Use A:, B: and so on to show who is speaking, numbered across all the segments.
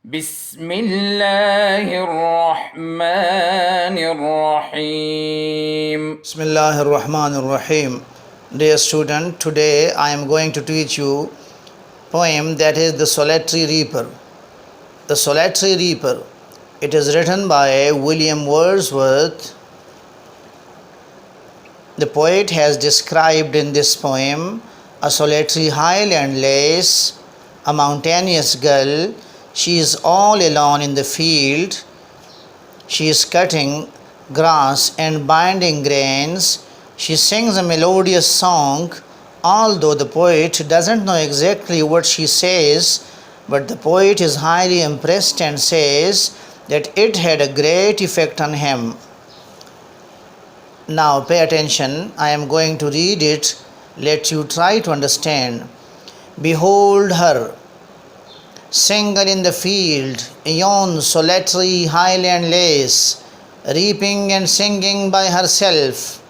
A: بسم الله الرحمن الرحيم.
B: Bismillahir Rahmanir Rahim. Dear student, today I am going to teach you poem that is The Solitary Reaper. The Solitary Reaper. It is written by William Wordsworth. The poet has described in this poem a solitary highland lace, a mountainous gull. She is all alone in the field. She is cutting grass and binding grains. She sings a melodious song, although the poet doesn't know exactly what she says, but the poet is highly impressed and says that it had a great effect on him. Now pay attention, I am going to read it. Let you try to understand. Behold her, single in the field, yon solitary highland lace, reaping and singing by herself.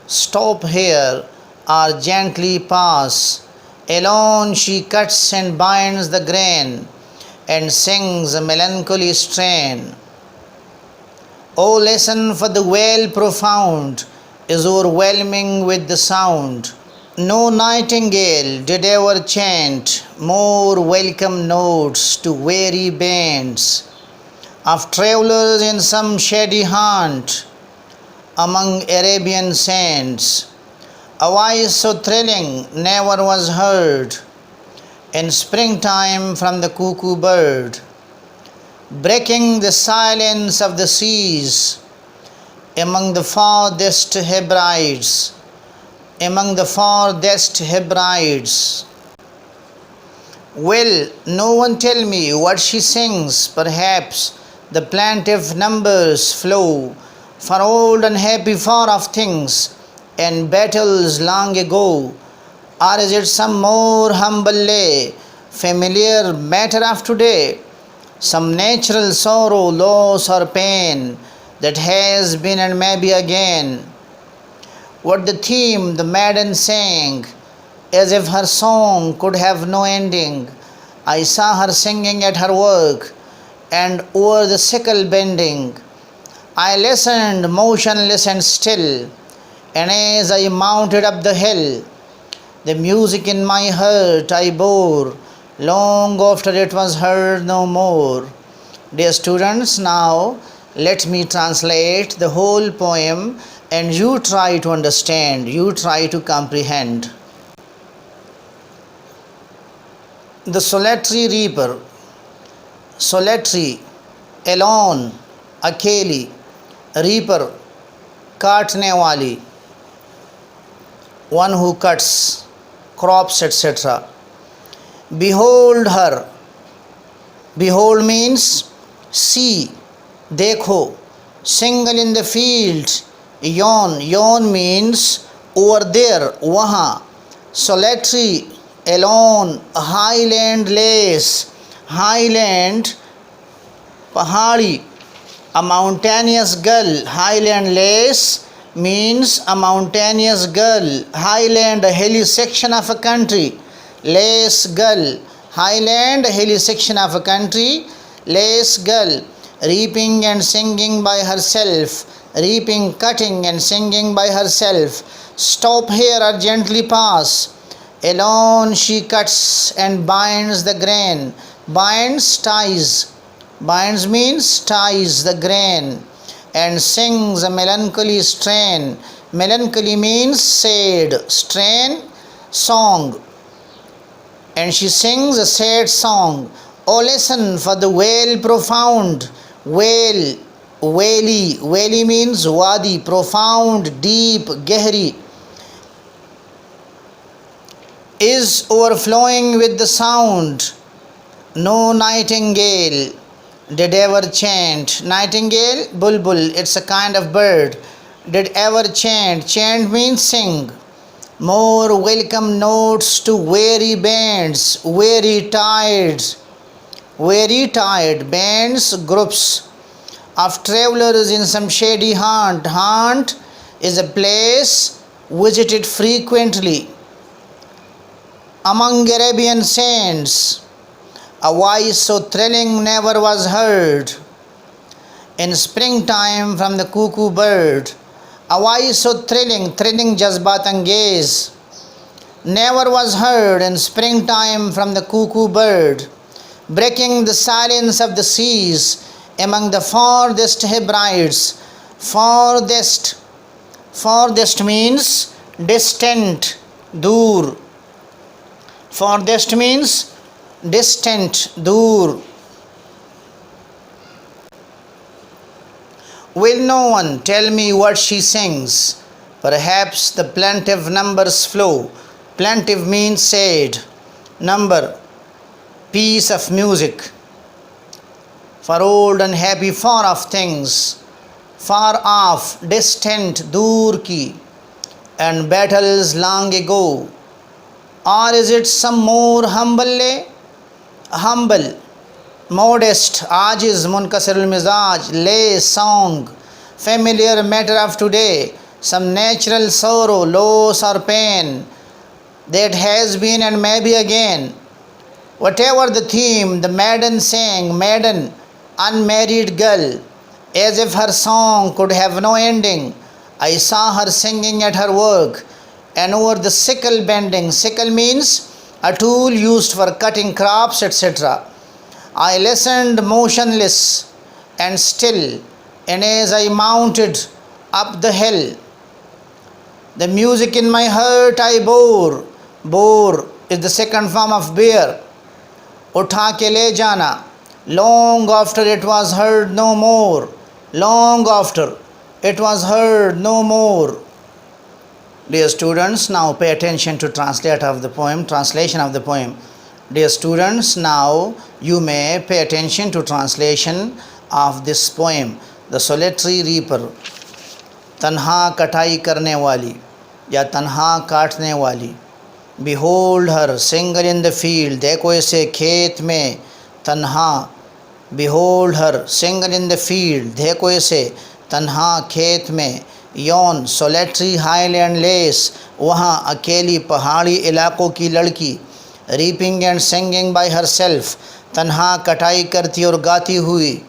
B: Stop here, or gently pass. Alone she cuts and binds the grain, and sings a melancholy strain. O listen, for the wail profound is overwhelming with the sound. No nightingale did ever chant more welcome notes to weary bands of travellers in some shady haunt among Arabian sands. A voice so thrilling never was heard in springtime from the cuckoo bird, breaking the silence of the seas among the farthest Hebrides. Will no one tell me what she sings? Perhaps the plaintive numbers flow for old unhappy far off things and battles long ago. Or is it some more humble lay, familiar matter of today? Some natural sorrow, loss or pain that has been and may be again? What the theme the maiden sang, as if her song could have no ending. I saw her singing at her work, and o'er the sickle bending. I listened, motionless and still, and as I mounted up the hill, the music in my heart I bore, long after it was heard no more. Dear students, now let me translate the whole poem and you try to understand, you try to comprehend. The solitary reaper. Solitary, alone, अकेली. Reaper, काटने वाली, one who cuts crops, etc. Behold her. Behold means see, देखो. Single in the field, yon means over there, वहाँ. Solitary, alone. Highland lace, highland, पहाड़ी. A mountainous gull. Highland lace means a mountainous gull. Highland, a hilly section of a country. Lace, gull. Highland, a hilly section of a country. Lace, gull. Reaping and singing by herself. Reaping, cutting and singing by herself. Stop here or gently pass. Alone she cuts and binds the grain. Binds, ties. Binds means ties the grain. And sings a melancholy strain. Melancholy means sad. Strain, song. And she sings a sad song. Oh, listen, for the wail profound. Wail, waily. Waily means wadi. Profound, deep, gehri. Is overflowing with the sound. No nightingale did ever chant. Nightingale, bulbul, it's a kind of bird. Did ever chant. Chant means sing. More welcome notes to weary bands. Weary tired. Bands, groups of travelers in some shady haunt. Haunt is a place visited frequently among Arabian sands. A voice so thrilling never was heard in springtime from the cuckoo bird. A voice so thrilling jazbat anges, never was heard in springtime from the cuckoo bird, breaking the silence of the seas among the farthest Hebrides. Farthest means distant, dur. Farthest means distant, dur. Will no one tell me what she sings? Perhaps the plaintive numbers flow. Plaintive means sad. Number, piece of music. For old and happy far off things. Far off, distant, dur ki. And battles long ago. Or is it some more humble, modest, ajiz, munkasirul mizaj, lay, song, familiar matter of today, some natural sorrow, loss or pain that has been and may be again. Whatever the theme, the maiden sang, maiden, unmarried girl, as if her song could have no ending. I saw her singing at her work, and over the sickle bending. Sickle means a tool used for cutting crops, etc. I listened motionless and still, and as I mounted up the hill, the music in my heart I bore. Bore is the second form of bear. Utha ke le jana. Long after it was heard no more. Long after it was heard no more. Dear students, now pay attention to translation of the poem. Dear students, now you may pay attention to translation of this poem. The solitary reaper. तन्हा कटाई करने वाली या तन्हा काटने वाली. Behold her, single in the field. देखो इसे खेत में तन्हा. Behold her, single in the field. देखो इसे तन्हा खेत में. Yon, solitary highland lace. वहाँ अकेली पहाड़ी इलाकों की लड़की. Reaping and singing by herself. तन्हा कटाई करती और गाती हुई.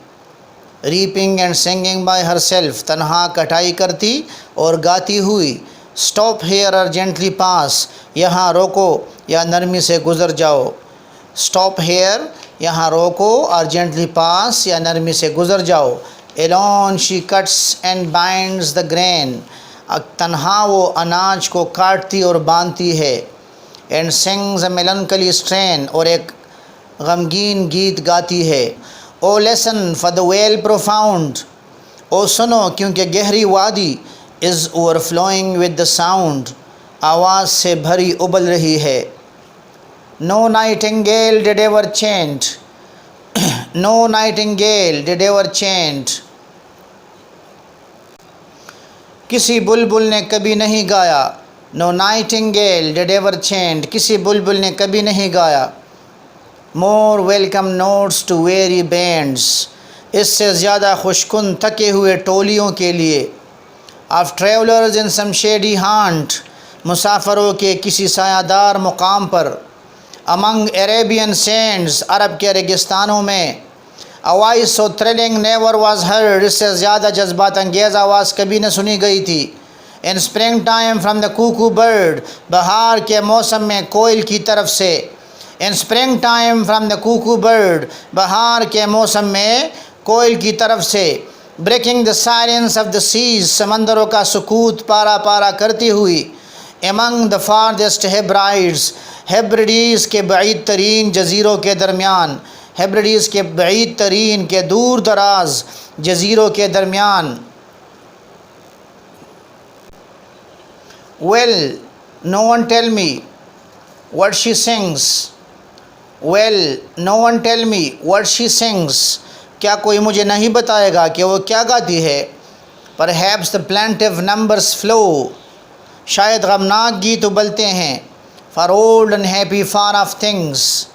B: Reaping and singing by herself. तन्हा कटाई करती और गाती हुई. Stop here or gently pass. यहाँ रोको या नरमी से गुजर जाओ. Stop here, यहाँ रोको और gently pass या नरमी से गुजर जाओ. Alone she cuts and binds the grain. तन्हा वो अनाज को काटती और बांधती है. And sings a melancholy strain, और एक गमगीन गीत गाती है. Oh listen for the well profound. Oh सुनो क्योंकि गहरी वादी is overflowing with the sound. आवाज़ से भरी उबल रही है. No nightingale did ever chant. No nightingale did ever chant. किसी बुलबुल ने कभी नहीं गाया. No nightingale did ever chant. किसी बुलबुल ने कभी नहीं गाया. More welcome notes to weary bands. इससे ज़्यादा खुशकुन थके हुए टोलियों के लिए. Of travelers in some shady haunt. मुसाफरों के किसी सायादार मुकाम पर. Among Arabian sands. अरब के रेगिस्तानों में. A voice so thrilling never was heard. इससे ज़्यादा जज्बात अंगेज़ आवाज़ कभी न सुनी गई थी. In springtime from the cuckoo bird. बहार के मौसम में कोयल की तरफ से. In springtime from the cuckoo bird. बहार के मौसम में कोयल की तरफ से. Breaking the silence of the seas. समंदरों का सुकूत पारा पारा करती हुई. Among the farthest Hebrides. हेब्रिडीज़ के बाईद तरीन जज़ीरों के दरमियान. हेब्रिडीज़ के बाईद तरीन के दूर दराज जज़ीरों के दरमियान. Well, no one tell me what she sings. Well, no one tell me what she sings. क्या कोई मुझे नहीं बताएगा कि वो क्या गाती है. Perhaps the plaintive numbers flow. शायद गमनाक गीत उबलते हैं. For old and happy far off things.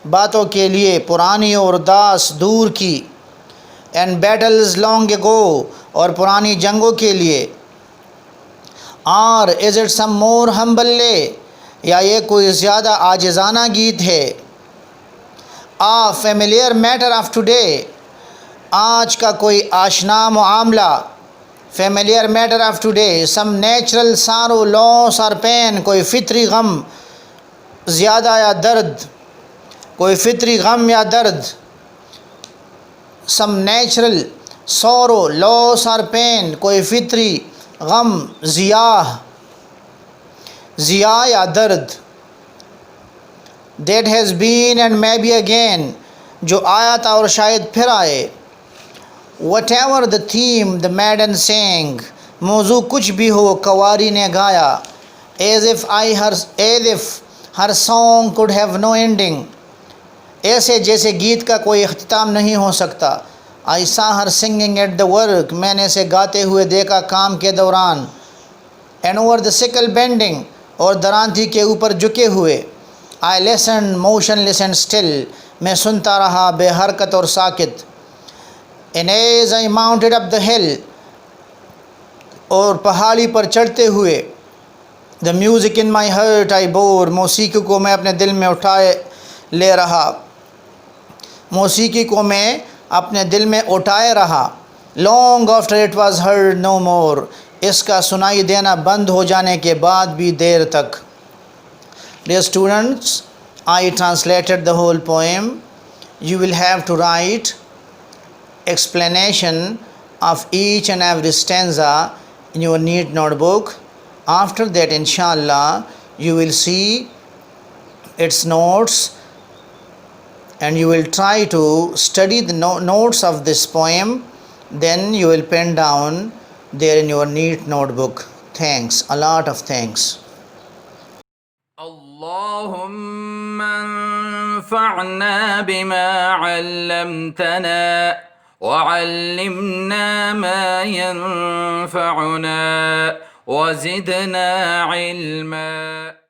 B: बातों के लिए पुरानी और दास दूर की. And battles long ago. और पुरानी जंगों के लिए. Or is it some more humble lay? या ये कोई ज़्यादा आजिज़ाना गीत है. a familiar matter of today, آج کا کوئی آشنا معاملہ. familiar matter of today, some natural sorrow, loss or pain, کوئی فطری غم زیادہ یا درد, کوئی فطری غم یا درد. some natural sorrow, loss or pain, کوئی فطری غم, زیاہ یا درد. that has been and maybe again, جو آیا تھا اور شاید پھر آئے. whatever the theme, the maiden sang, موضوع کچھ بھی ہو قواری نے گایا. as if her song could have no ending, ایسے جیسے گیت کا کوئی اختتام نہیں ہو سکتا. I saw her singing at the work, میں نے اسے گاتے ہوئے دیکھا کام کے دوران. and over the sickle bending, اور درانتی کے اوپر جھکے ہوئے. I listened motionless and still, میں سنتا رہا بے حرکت اور ساکت. and as I mounted up the hill, اور پہاڑی پر چڑھتے ہوئے. the music in my heart I bore, موسیقی کو میں اپنے دل میں اٹھائے لے رہا. موسیقی کو میں اپنے دل میں اٹھائے رہا. long after it was heard no more, اس کا سنائی دینا بند ہو جانے کے بعد بھی دیر تک. Dear students, I translated the whole poem. You will have to write explanation of each and every stanza in your neat notebook. After that, inshallah, you will see its notes and you will try to study the notes of this poem. Then you will pen down there in your neat notebook. Thanks, a lot of thanks.
A: اللهم انفعنا بما علمتنا وعلمنا ما ينفعنا وزدنا علما.